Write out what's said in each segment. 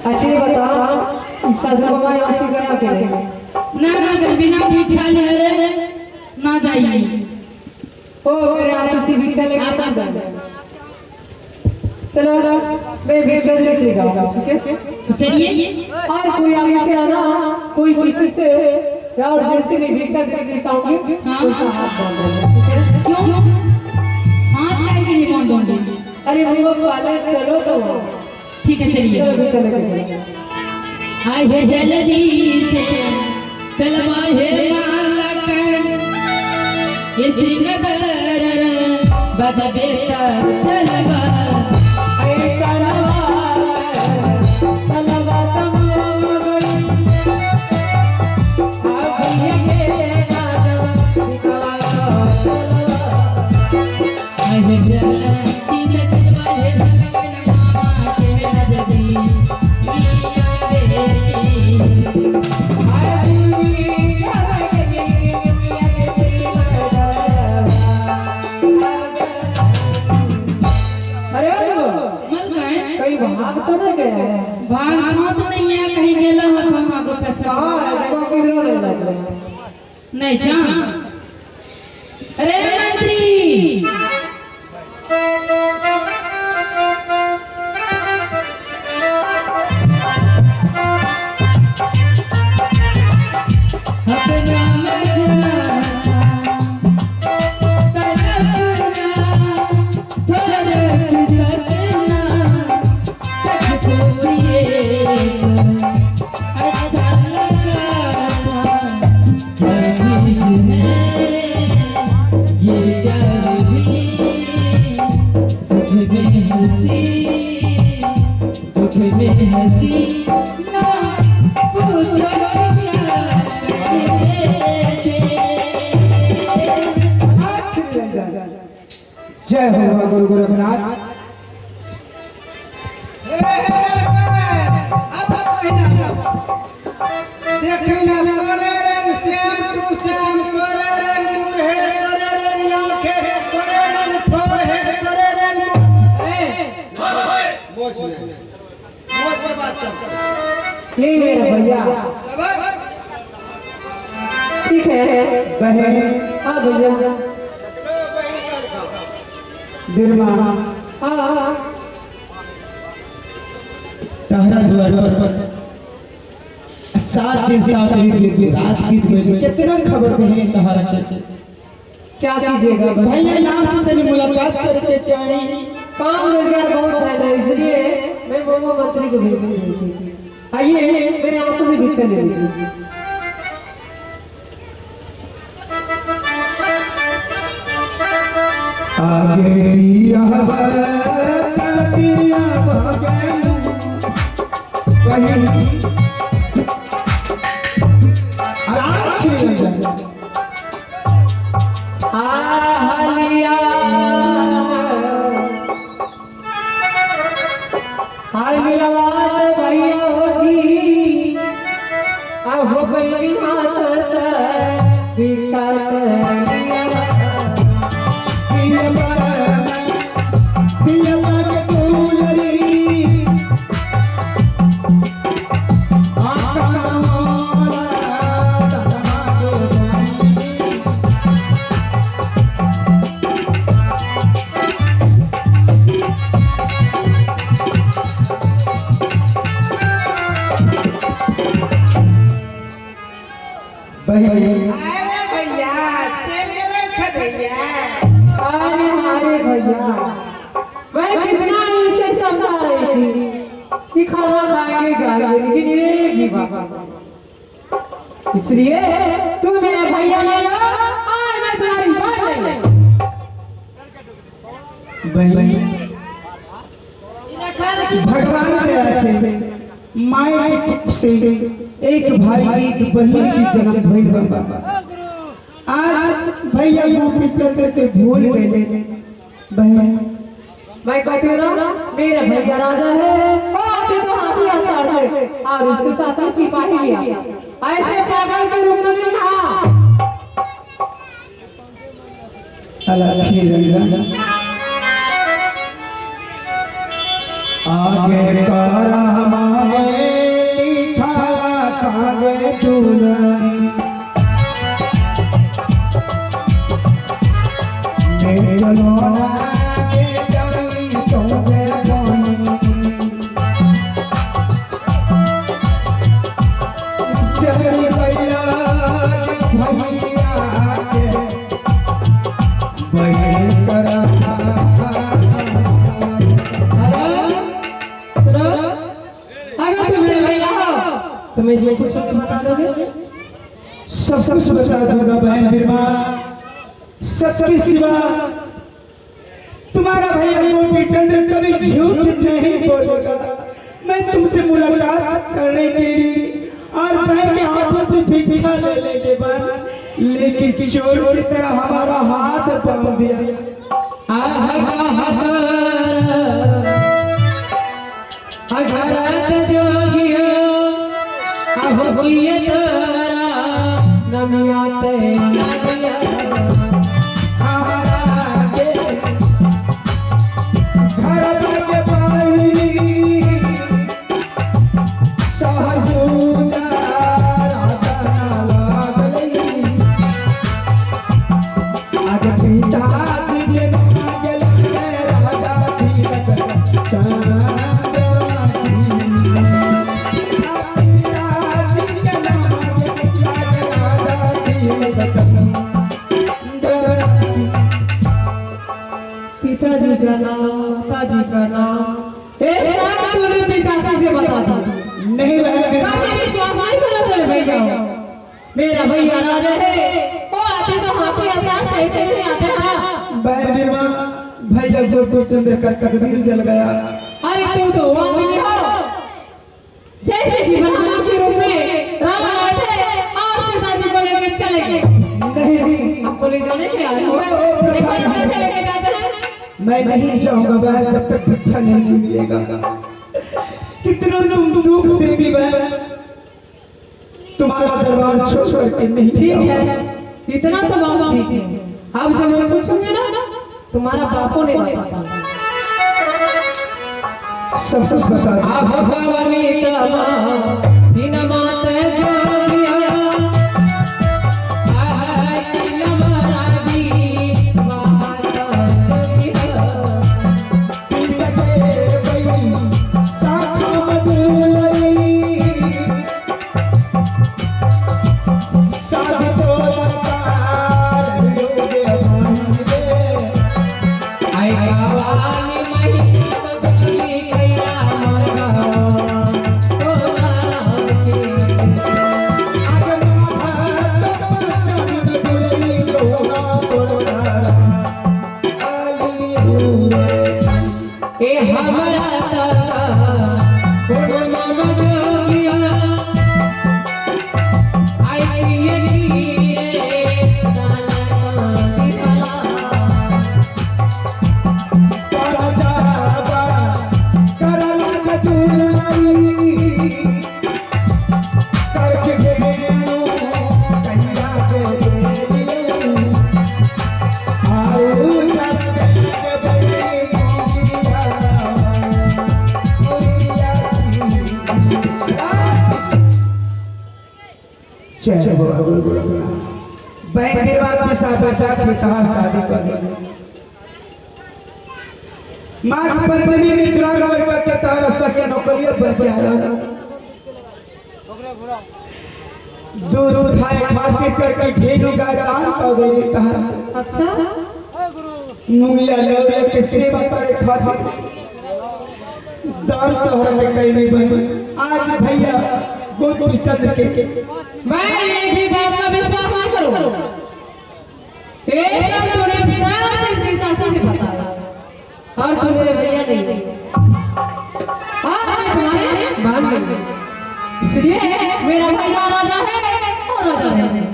अच्छे बता ससुरमाई वासी गया के ना बिना भिक्षा ले ना जाइए ओ मेरे आप से भिक्षा लेके आता चलो मैं भिक्षा लेके जाऊंगा ठीक है चलिए और कोई आगे से आना कोई पीछे से और जैसे मैं भिक्षा देके जाऊंगी उसका हाथ बांध देना ठीक है क्यों हाथ काहे के नहीं बांधोगे अरे भाई वो वाले चलो तो ठीक है चलिए चलो भिक्षा लेके आए हे जल्दी से चलवा हे मालक ये सिंगदर बजबे चलवा अरे चलवा चलवा तुम गई आ भैया के राजा दिखाओ चलवा आए हे जल्दी से चलवा हे भगवान नामा के नजदी भाग तो नहीं गया है भाग तो नहीं है कहीं गेला हम आगो पीछे कहां किधर ले लग नहीं जा अरे मंत्री अपना मजना जय हो गुरु गोरखनाथ ये मेरा भैया ठीक है बहन हाँ भैया दिलमा हाँ तहरा द्वार पर सात दिन सात रात बीत गई कितना खबर नहीं तहरा के क्या कीजिएगा भैया यहाँ से तेरी मुलाकात करके चाहिए काम रोजगार बहुत है इसलिए मैं बोलो मंत्री को भेज रही थी आइए मेरे आंखों से भिक्षा ले लीजिए आगे लिया पिया भागे वही हालिया हालिया भैया जी अब गई हाथ से भिक्षा इसलिए तू मेरा भैया ले लो और मैं तुम्हारी बात ले भगवान दया से माया के कुख से एक भाई एक बहन की जन्म भई बाबा आज भैया को पिछते ते भूल गए बहन मैं कहती हूँ ना मेरा भैया राजा है और तो हाथी आता है और उसके साथ साथ सिपाही भी आता ऐसे पागल के रूप में नहीं था अल्लाह रंगा आगे करा मागे लिखा कागे दुल्हन चलो आगे चली तोगे बनी जगरी भैया के बहन करा सुनो, अगर तुम मेरे भैया हो तो मैं जो कुछ बता दोगे? सब कुछ बता दूंगा बहन बिरमा। सत्य सिवा तुम्हारा भैया गोपी चंद्र कभी झूठ नहीं बोलेगा। मैं तुमसे मुलाकात करने के लिए और बहन के हाथों से भिक्षा लेने के बाद लेकिन किशोर की तरह हमारा हाथ बांध दिया। अघरत जोगियो अब किए तारा नमियाते नमिया हमारा के घर के पानी सहजूजा राधा लागली आज पिता जी मांगल राजा धीरज चांद पिताजी का नाम, पिताजी का नाम एक साथ तूने पिताजी से बता दी। नहीं मैं विश्वास नहीं कर तेरे भैया। मेरा भैया राजा है, वो आते तो हाथी आसान सही से आते हैं। बैरिमा भैया गोपी चंद्र का तकदीर जल गया। अरे तू तो आदमी हो जैसे कि ब्रह्मा के रूप में राम आए थे और सीता जी को लेकर चले गए। नहीं हमको ले जाने के आए हो, देखो कैसे लेके जाते हैं। मैं नहीं जाऊंगा बहन जब तक भिक्षा नहीं मिलेगा। कितना तुम दुख देगी बहन, तुम्हारा दरबार छोड़ करके नहीं ठीक जाऊंगा। है, इतना तो बाबा ठीक है। अब जब मैं पूछूंगी ना तुम्हारा बापो ने बताया सब कुछ बता दो। अब भगवानी तमा दिन माते जोगिया आई लमरादी महाता जोगिया सचे भई साथ मधुलई साथ तो सरकार योगे मांगे आई गावानी महिषी जोगी कैया मरगा तोला ए हमरा ता ओ मामा जोगिया आई ये दाना दिला बैंक के बाद के साथ में कहा शादी कर माँ की पंचमी में दुरागा वर्ग के तारा सस्य नौकरियों पर के आया दूध खाए खाते करके ढेरों का दान पा गई कहा अच्छा मुंगिया लोगे के सेवा करे खाते दान तो हमें कहीं नहीं बनी। आज भैया गोपी चंद्र के मैं ये भी बात का विश्वास नहीं करूंगा। तेरे सब तूने विशाल से सासी से बताया और तू मेरे भैया नहीं आज मैं तुम्हारे भाग गई, इसलिए मेरा भैया राजा है और राजा है।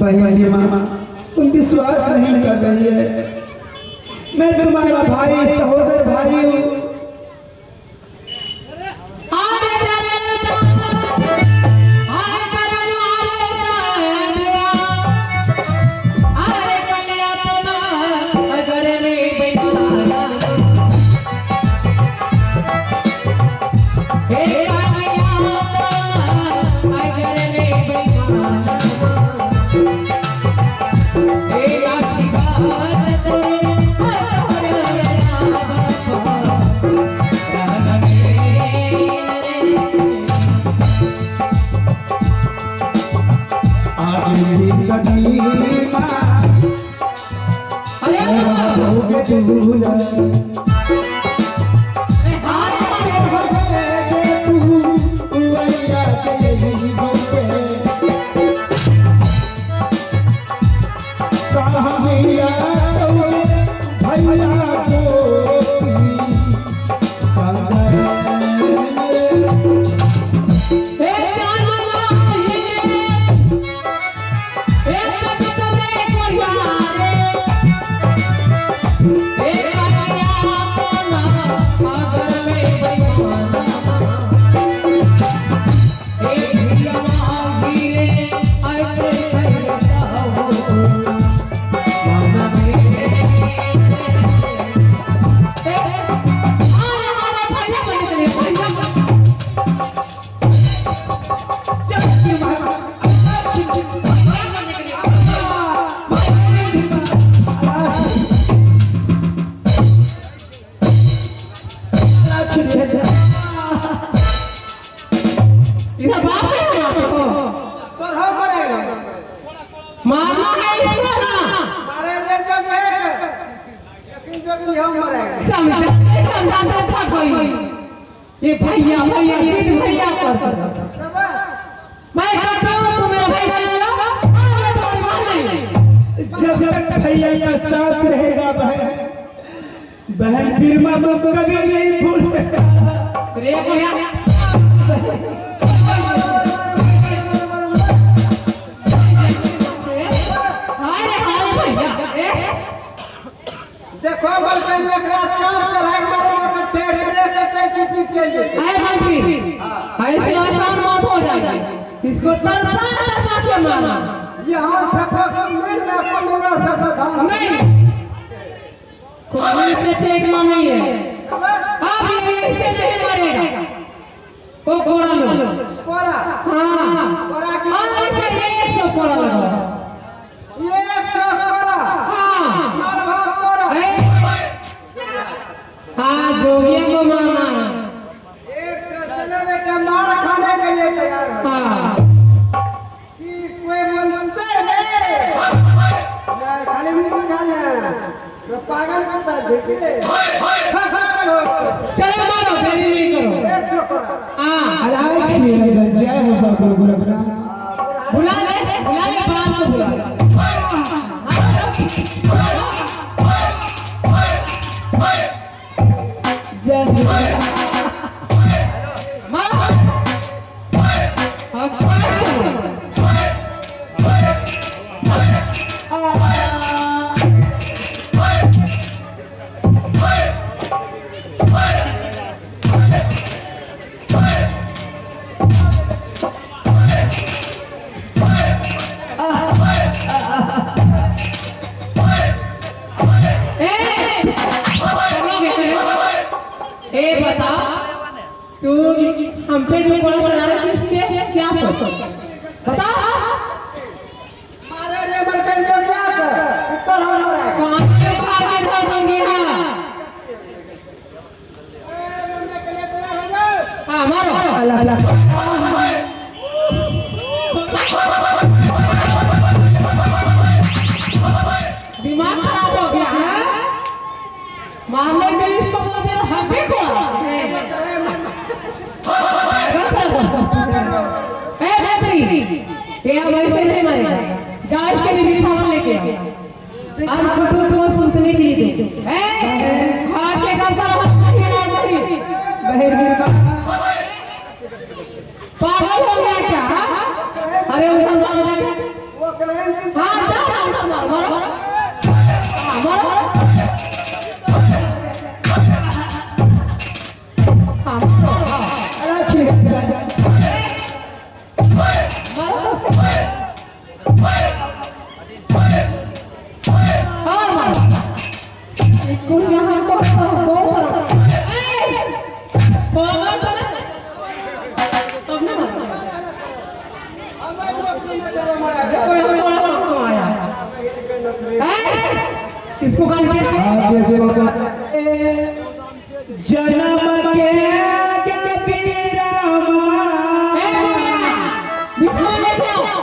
बहन मामा तुम विश्वास नहीं कर रही है। मैं तुम्हारा भाई सहोदर भाई हूँ। अरे कल्याण अगर रे बैठा आगे जिंदगी माँ अरे होगे दूल्हा ये भैया भैया जीत भैया कर मैं कहता हूँ तू मेरा भाई बनेगा आगे तो मार नहीं जब तक भैया का साथ रहेगा बहन बहन फिर माँ बाप को कभी नहीं भूल सकता रे भैया देखो बल्कि एक रात चांद चढ़ाई मारेगा तो टेढ़ टेढ़ की पीछे चलिए आए मंत्री ऐसे आसान मत हो जाएगी इसको तरफा के मारना यहाँ सफा में ना पंद्रा सफा नहीं कोई से फेंकना नहीं है आप ये ऐसे नहीं मारेगा वो कोड़ा लो कोरा हाँ कोरा की ऐसे 100 कोड़ा लगा ये 100 कोरा हाँ मार भाग कोरा हाँ जोगिया को मारना एक चलो बेटा मार खाने के लिए तैयार है हाँ कि कोई मनते है खाली मुंह खाने तो पागल करता देखे चलो मारो देरी नहीं करो हाँ अलाय की जय हो बाबू बुला ले बाप को बुला ले हम पे जो कोड़ा चला रहा है इसके क्या सोच बता मारे रे बलकन जब जात उत्तर हो रहा है कहां से उखाड़ के धर दूंगी हां मरने के लिए तैयार हो जाओ हां मारो अल्लाह अल्लाह दिमाग खराब हो गया है मारने के लिए इसको बोल दे हम भी कोड़ा ये हम ऐसे नहीं मरेगा जा इसके लिए बिछावन लेके अब फोटो को सोचने के लिए दे हाथ के काम करो नहीं बहर गिर पागल हो गया क्या अरे उधर मारो वो करें हां जा मारो मारो मारो हां इसको कान किया जन्म के जबीरा बिछा ले आओ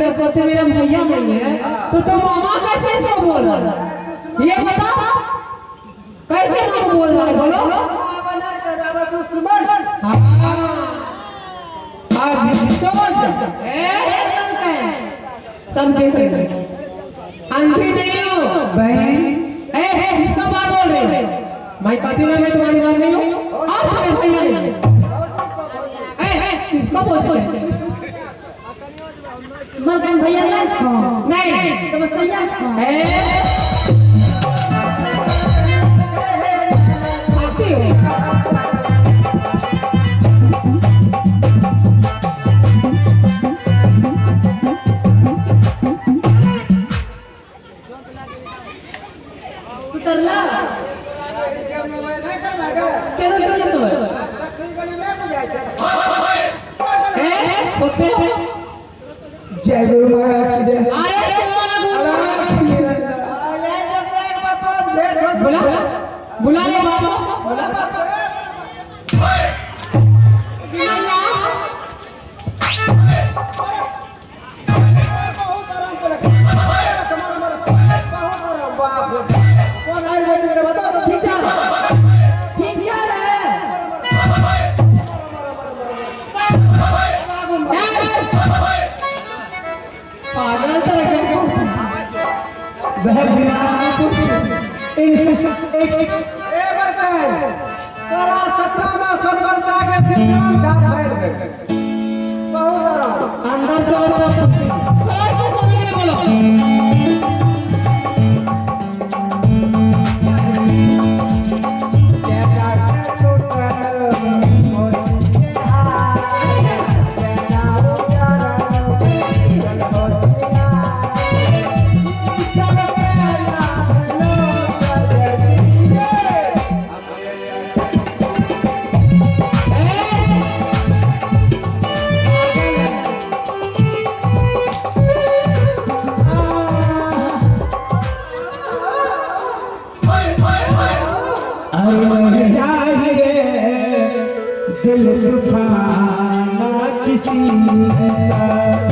जब से मेरा भैया नहीं है तो तुम मामा कैसे इसको बोल रहा है? ये बता कैसे मामा बोल रहा है? बोलो सब देख रहे अंधी नहीं हो बहन इसका बात बोल रहे मैं कहती हूँ मैं तुम्हारी बात नहीं हूँ और तुम्हें भैया नहीं इसको बोल मगर भैया नहीं तो बस भैया आती हो उतरला केना केना तो सोचते हो जय गुरु महाराज की जय। अरे सोना गुरु बुला बुला ले बाबा पागल जहर बिना अंदर चलो तो चलो सोने के लिए बोलो अरे जाए दिल तूफाना किसी का